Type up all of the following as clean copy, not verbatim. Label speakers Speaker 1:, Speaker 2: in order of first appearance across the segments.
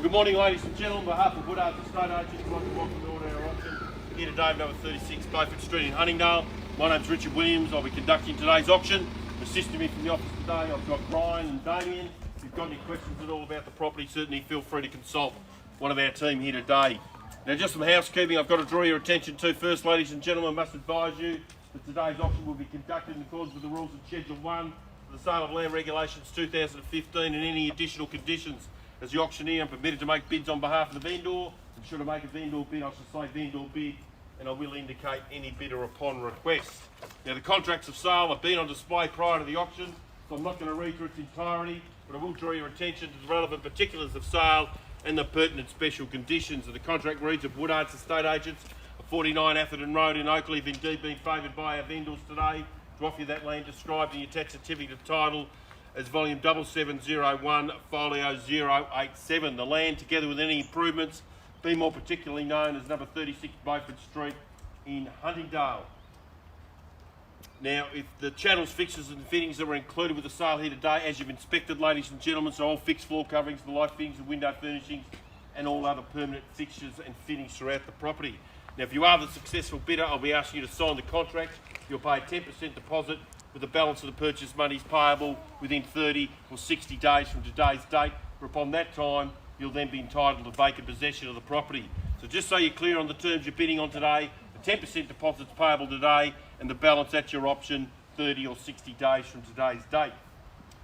Speaker 1: Good morning, ladies and gentlemen. On behalf of Woodards Estate Agents, I'd like to welcome you all to our auction here today, number 36 Beauford Street in Huntingdale. My name's Richard Williams. I'll be conducting today's auction. Assisting me from the office today, I've got Brian and Damien. If you've got any questions at all about the property, certainly feel free to consult one of our team here today. Now, just some housekeeping I've got to draw your attention to first, ladies and gentlemen. I must advise you that today's auction will be conducted in accordance with the rules of Schedule 1 of the Sale of Land Regulations 2015 and any additional conditions. As the auctioneer, I'm permitted to make bids on behalf of the vendor, and should I make a vendor bid, I shall say vendor bid, and I will indicate any bidder upon request. Now, the contracts of sale have been on display prior to the auction, so I'm not going to read through its entirety, but I will draw your attention to the relevant particulars of sale and the pertinent special conditions. And the contract reads of Woodards Estate Agents, 49 Atherton Road in Oakleigh, have indeed been favoured by our vendors today to offer you that land described in your tax certificate of title as volume 7701 folio 087. The land, together with any improvements, be more particularly known as number 36 Beauford Street in Huntingdale. Now, if the channels, fixtures and fittings that were included with the sale here today, as you've inspected, ladies and gentlemen, so all fixed floor coverings, the light fittings and window furnishings, and all other permanent fixtures and fittings throughout the property. Now, if you are the successful bidder, I'll be asking you to sign the contract. You'll pay a 10% deposit, with the balance of the purchase monies payable within 30 or 60 days from today's date. Upon that time, you'll then be entitled to vacant possession of the property. So just so you're clear on the terms you're bidding on today, the 10% deposit's payable today and the balance at your option 30 or 60 days from today's date.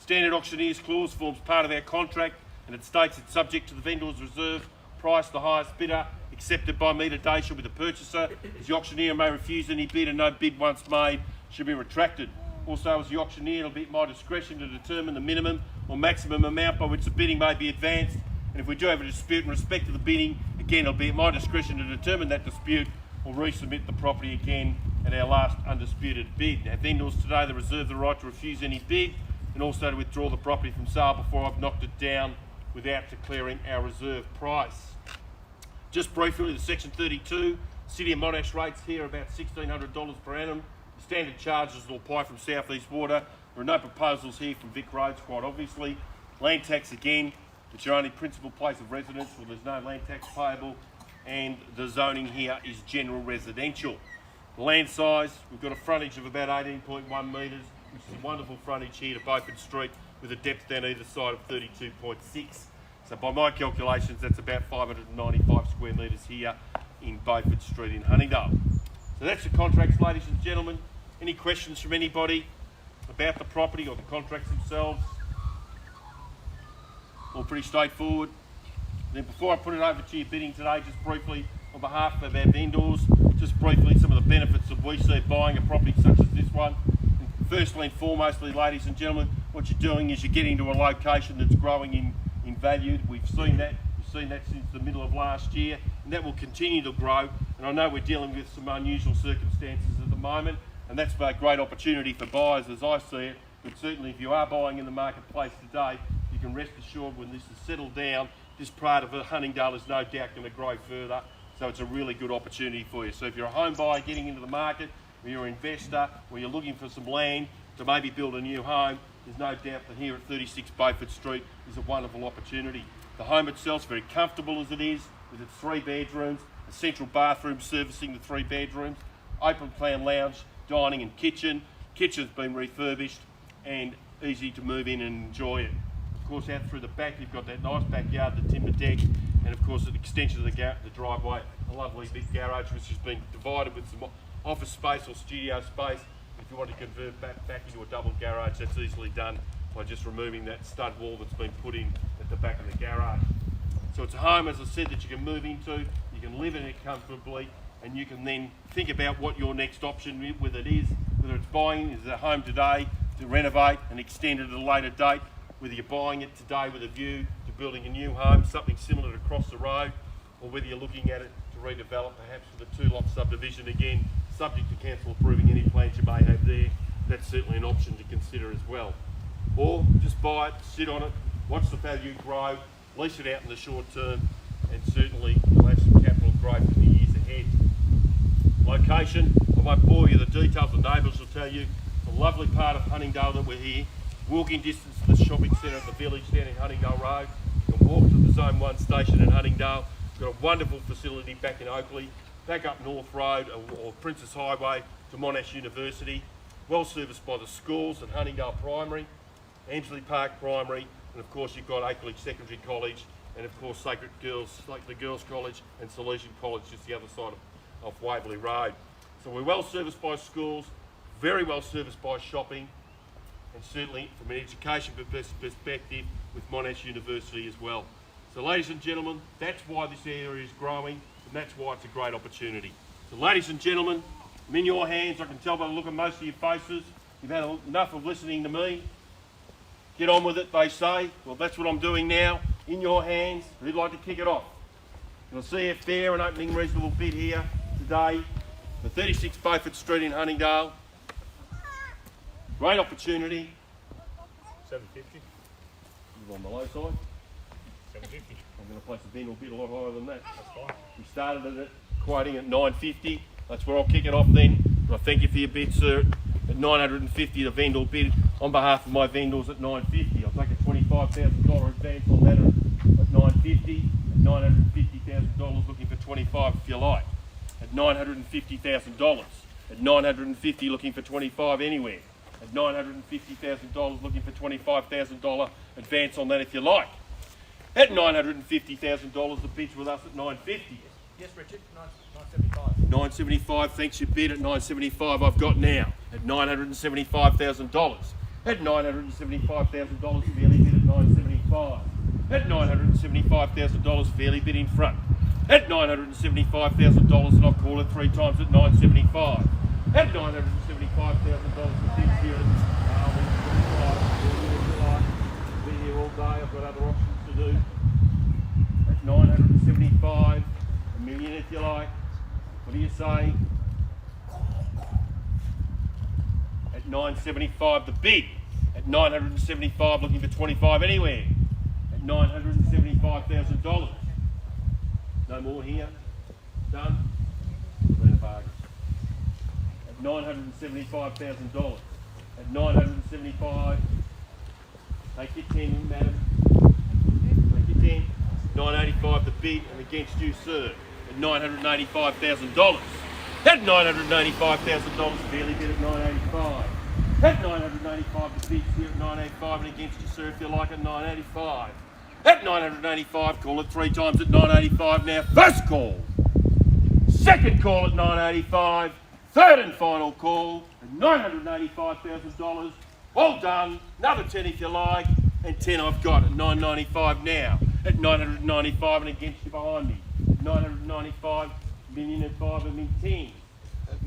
Speaker 1: Standard auctioneer's clause forms part of our contract, and it states it's subject to the vendor's reserve price, the highest bidder accepted by me today shall be the purchaser, as the auctioneer may refuse any bid and no bid once made should be retracted. Also, as the auctioneer, it'll be at my discretion to determine the minimum or maximum amount by which the bidding may be advanced. And if we do have a dispute in respect to the bidding, again, it'll be at my discretion to determine that dispute or resubmit the property again at our last undisputed bid. Our vendors today, they reserve the right to refuse any bid and also to withdraw the property from sale before I've knocked it down without declaring our reserve price. Just briefly, the Section 32, City of Monash rates here are about $1,600 per annum. The standard charges will apply from South East Water. There are no proposals here from Vic Roads, quite obviously. Land tax again, it's your only principal place of residence, well, there's no land tax payable, and the zoning here is general residential. The land size, we've got a frontage of about 18.1 metres, which is a wonderful frontage here to Beauford Street with a depth down either side of 32.6. So by my calculations, that's about 595 square metres here in Beauford Street in Huntingdale. So that's the contracts, ladies and gentlemen. Any questions from anybody about the property or the contracts themselves? All pretty straightforward. Then before I put it over to your bidding today, just briefly, on behalf of our vendors, just briefly some of the benefits that we see buying a property such as this one. And firstly and foremostly, ladies and gentlemen, what you're doing is you're getting to a location that's growing in value. We've seen that since the middle of last year, and that will continue to grow. And I know we're dealing with some unusual circumstances at the moment, and that's a great opportunity for buyers as I see it. But certainly if you are buying in the marketplace today, you can rest assured when this is settled down, this part of Huntingdale is no doubt going to grow further. So it's a really good opportunity for you. So if you're a home buyer getting into the market, or you're an investor, or you're looking for some land to maybe build a new home, there's no doubt that here at 36 Beauford Street is a wonderful opportunity. The home itself is very comfortable as it is, with its 3 bedrooms, a central bathroom servicing the 3 bedrooms, open plan lounge, dining and kitchen. Kitchen's been refurbished and easy to move in and enjoy it. Of course, out through the back, you've got that nice backyard, the timber deck, and of course, an extension of the driveway, a lovely big garage which has been divided with some office space or studio space. If you want to convert back into a double garage, that's easily done by just removing that stud wall that's been put in at the back of the garage. So it's a home, as I said, that you can move into, you can live in it comfortably, and you can then think about what your next option with it is, whether it's buying is a home today to renovate and extend it at a later date, whether you're buying it today with a view to building a new home, something similar to across the road, or whether you're looking at it to redevelop perhaps with a 2-lot subdivision, again, subject to council approving any plans you may have there. That's certainly an option to consider as well. Or just buy it, sit on it, watch the value grow, lease it out in the short term, and certainly you'll have some capital growth in the years ahead. Location, I won't bore you with the details, the neighbours will tell you. It's a lovely part of Huntingdale that we're here. Walking distance to the shopping centre of the village down in Huntingdale Road. You can walk to the Zone 1 station in Huntingdale. We've got a wonderful facility back in Oakleigh, back up North Road or Princess Highway to Monash University. Well serviced by the schools at Huntingdale Primary, Emsley Park Primary, and of course you've got Oakleigh Secondary College, and of course Sacred Girls, like the Girls College and Salesian College, just the other side of Waverley Road. So we're well serviced by schools, very well serviced by shopping, and certainly from an education perspective with Monash University as well. So ladies and gentlemen, that's why this area is growing, and that's why it's a great opportunity. So ladies and gentlemen, I'm in your hands. I can tell by the look of most of your faces, you've had enough of listening to me. Get on with it, they say. Well, that's what I'm doing now. In your hands. Who'd like to kick it off? You'll see a fair and opening reasonable bid here today for 36 Beauford Street in Huntingdale. Great opportunity.
Speaker 2: 750.
Speaker 1: On the low side.
Speaker 2: 750.
Speaker 1: I'm going to place a vendor bid a lot higher than that.
Speaker 2: That's fine.
Speaker 1: We started at quoting at 950. That's where I'll kick it off then. But I thank you for your bid, sir. At 950, the vendor bid on behalf of my vendors at 950. I'll take a $25,000 advance on that at 950. At $950,000, looking for 25 if you like. At $950,000. At 950, looking for 25 anywhere. At $950,000, looking for $25,000 advance on that if you like. At $950,000, the bid's with us at 950.
Speaker 2: Yes, Richard. 975.
Speaker 1: 975, thanks your bid at 975 I've got now. At $975,000. At $975,000, fairly bid at 975. At $975,000, fairly bid in front. At $975,000, and I'll call it 3 times at 975. At $975,000, the bid's here at be here all day, I've got other options to do. At 975, a million if you like. What do you say? At 975 the bid. At 975 looking for 25 anywhere. At $975,000. No more here. Done. At $975,000. At 975. Take your 10, madam. Take your 10. 985 the bid and against you, sir. At $985,000. At $985,000, fairly bid at 985. At 985, the bid's here at 985 and against you, sir, if you like, at 985. At 985, call it 3 times at 985 now. First call. Second call at 985. Third and final call at $985,000. Well done. Another 10 if you like. And 10 I've got at 995 now. At 995 and against you behind me. 995, million and 5 and in 10. At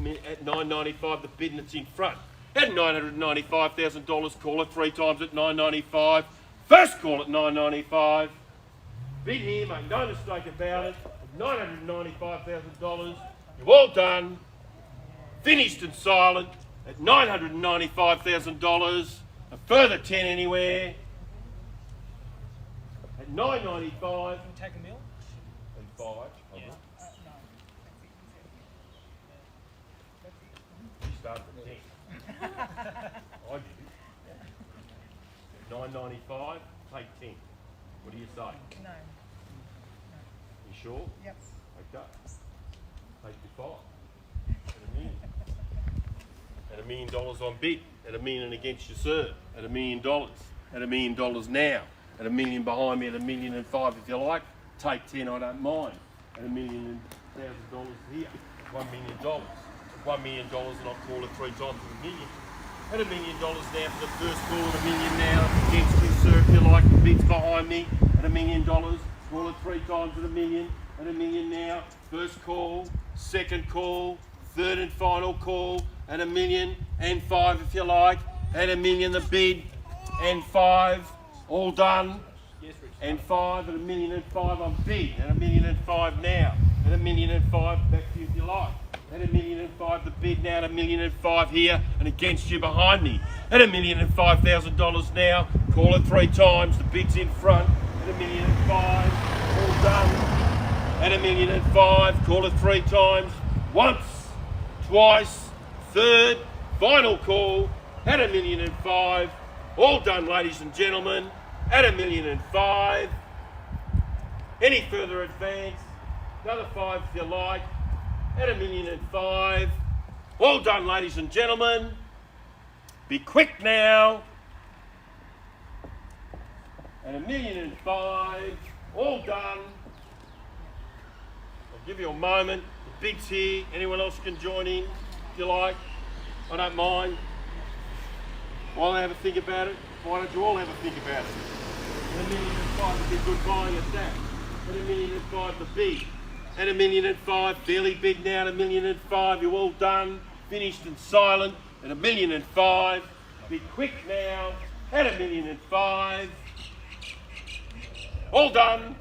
Speaker 1: 995 the bid and it's in front. At $995,000, call it 3 times at 995. First call at 995. Bid here, make no mistake about it. At $995,000. You're all done. Finished and silent at $995,000. A further 10 anywhere. At $995.
Speaker 2: Take a meal?
Speaker 1: And 5.
Speaker 2: Yeah.
Speaker 1: You started at 10. I did. At $995, take 10. What do you say?
Speaker 3: No.
Speaker 1: You sure?
Speaker 3: Yep.
Speaker 1: Okay. Take your 5. At $1 million. At $1 million on bid. At $1 million against you, sir. At $1 million. At $1 million now. At $1 million behind me. At $1 million and 5 if you like. Take 10, I don't mind. At $1 million and $1,000 here. $1 million. $1 million and I'll call it 3 times at $1 million. At $1 million now for the first call. At $1 million now against you, sir, if you like. The bid's behind me. At $1 million. Call it 3 times at $1 million. At $1 million now. First call. Second call. Third and final call. At $1 million and 5 if you like. At $1 million the bid and 5. All done.
Speaker 2: Yes, Richard.
Speaker 1: And 5 at $1 million and 5 on bid. At $1 million and 5 now. At $1 million and 5 back to you if you like. At $1 million and 5 the bid now. At $1 million and 5 here and against you behind me. At $1 million and $5,000 now. Call it 3 times. The bid's in front. At $1 million and 5. All done. At $1 million and 5. Call it 3 times. Once. Twice. Third. Final call. At $1 million and 5. All done, ladies and gentlemen. At $1 million and 5. Any further advance? Another 5 if you like. At $1,005,000. All done, ladies and gentlemen. Be quick now. At $1,005,000. All done. I'll give you a moment. The big's here. Anyone else can join in if you like. I don't mind. While I have a think about it, why don't you all have a think about it? At $1,005,000 would be good buying at that. At $1,005,000 the big. At $1,005,000, fairly big now. At $1,005,000, you're all done, finished and silent. At $1,005,000, be quick now. At $1,005,000, all done.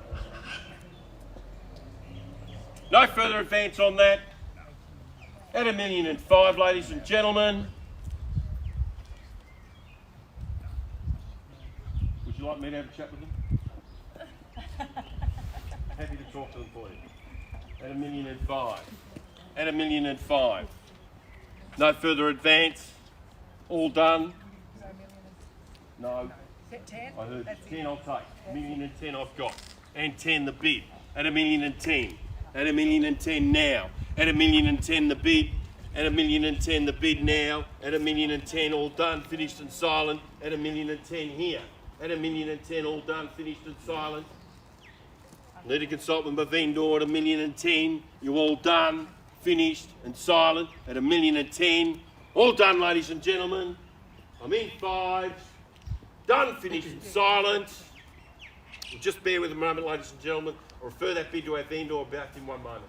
Speaker 1: No further advance on that. At $1,005,000, ladies and gentlemen. Would you like me to have a chat with them? Happy to talk to them for you. At $1,005,000. At $1,005,000. No further advance. All done. No.
Speaker 3: 10?
Speaker 1: I heard 10 I'll take. $1,010,000 I've got. And 10 the bid. At $1,010,000. At $1,010,000 now. At $1,010,000 the bid. At $1,010,000 the bid now. At $1,010,000 all done, finished and silent. At $1,010,000 here. At $1,010,000 all done, finished and silent. Need a consultant by vendor at $1,010,000. You all done, finished and silent at $1,010,000. All done, ladies and gentlemen. I'm in 5. Done, finished and silent. Well, just bear with a moment, ladies and gentlemen. I'll refer that bid to our vendor back in one moment.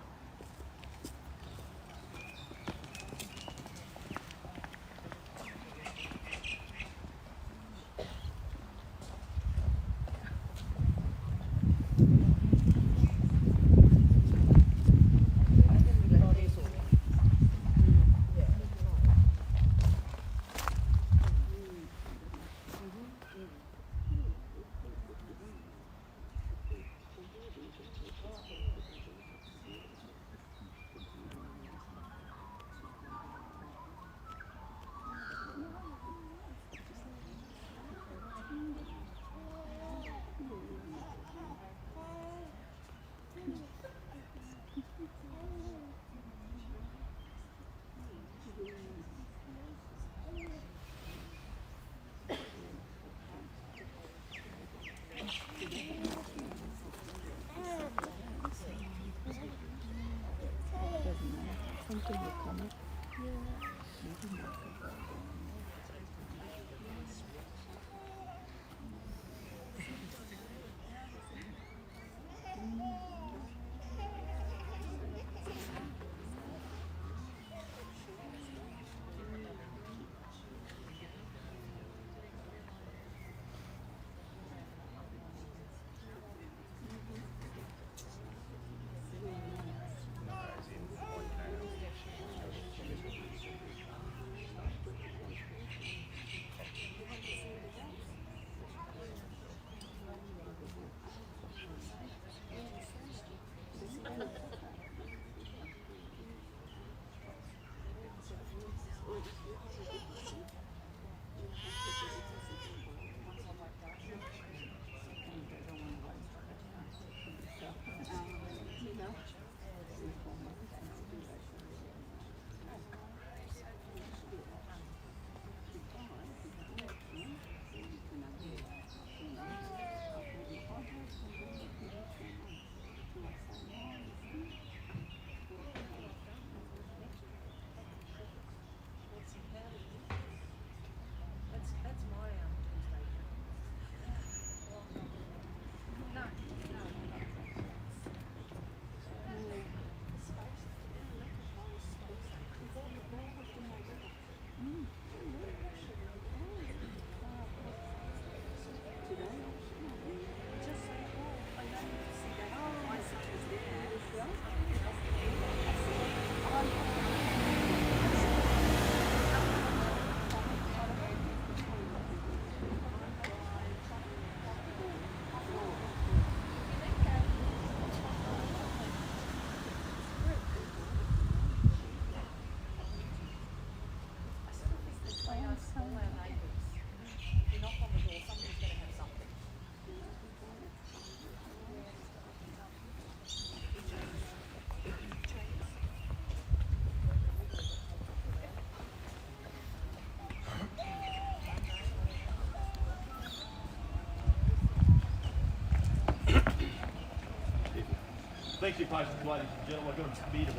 Speaker 1: Thanks for your patience, ladies and gentlemen. I've got a bid of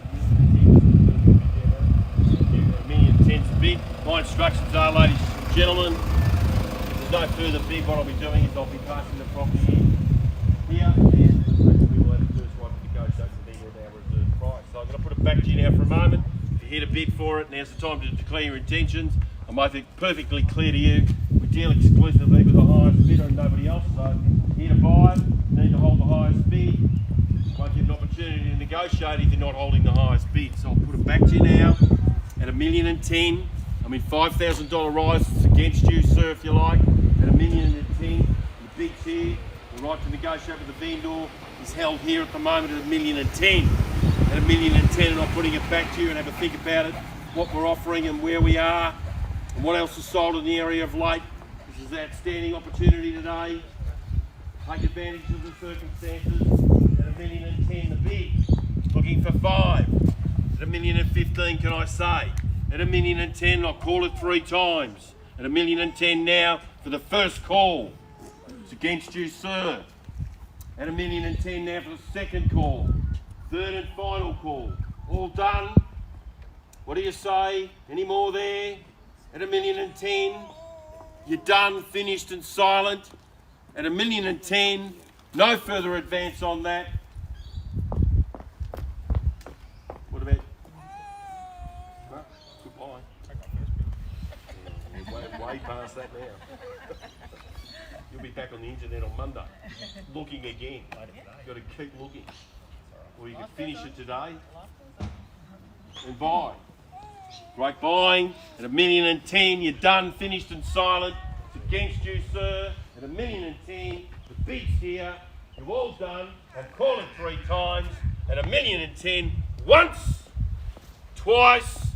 Speaker 1: $1,010,000 a bid. My instructions are, ladies and gentlemen, if there's no further bid, what I'll be doing is I'll be passing the property in here, and we will have the first right to negotiate the vendor at our reserve price. So I'm going to put it back to you now for a moment. If you hit a bid for it, now's the time to declare your intentions. I make it perfectly clear to you, we deal exclusively with the highest bidder and nobody else. So here to buy, need to hold the highest bid. Won't get an opportunity to negotiate if you're not holding the highest bid. So I'll put it back to you now at $1,010,000. I mean $5,000 rise against you, sir, if you like, at $1,010,000. The bid's here. The right to negotiate with the vendor is held here at the moment at $1,010,000. At $1,010,000, and I'm putting it back to you and have a think about it, what we're offering and where we are, and what else is sold in the area of late. This is an outstanding opportunity today. Take advantage of the circumstances. At $1,010,000 the bid. Looking for 5. At $1,015,000 can I say? At $1,010,000 I'll call it 3 times. At $1,010,000 now for the first call. It's against you, sir. At $1,010,000 now for the second call. Third and final call. All done. What do you say? Any more there? At $1,010,000, you're done, finished and silent. At $1,010,000, no further advance on that. What about? No? Goodbye. Yeah, way past that now. You'll be back on the internet on Monday, looking again. You've got to keep looking. Or you can finish it today and buy. Great buying. At $1,010,000, you're done, finished and silent. It's against you, sir. At $1,010,000, the bid's here. You've all done. I've called it 3 times. At $1,010,000, once, twice,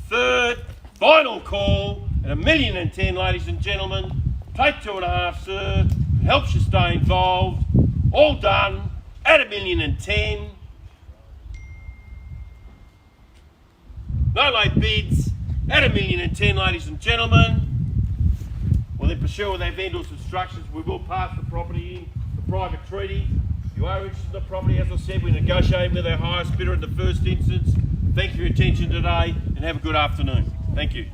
Speaker 1: third, final call. At $1,010,000, ladies and gentlemen. Take 2.5, sir. It helps you stay involved. All done. At $1,010,000. No late bids at $1,010,000, ladies and gentlemen. Well, then pursue with our vendor's instructions. We will pass the property in the private treaty. If you are interested in the property, as I said, we're negotiating with our highest bidder in the first instance. Thank you for your attention today and have a good afternoon. Thank you.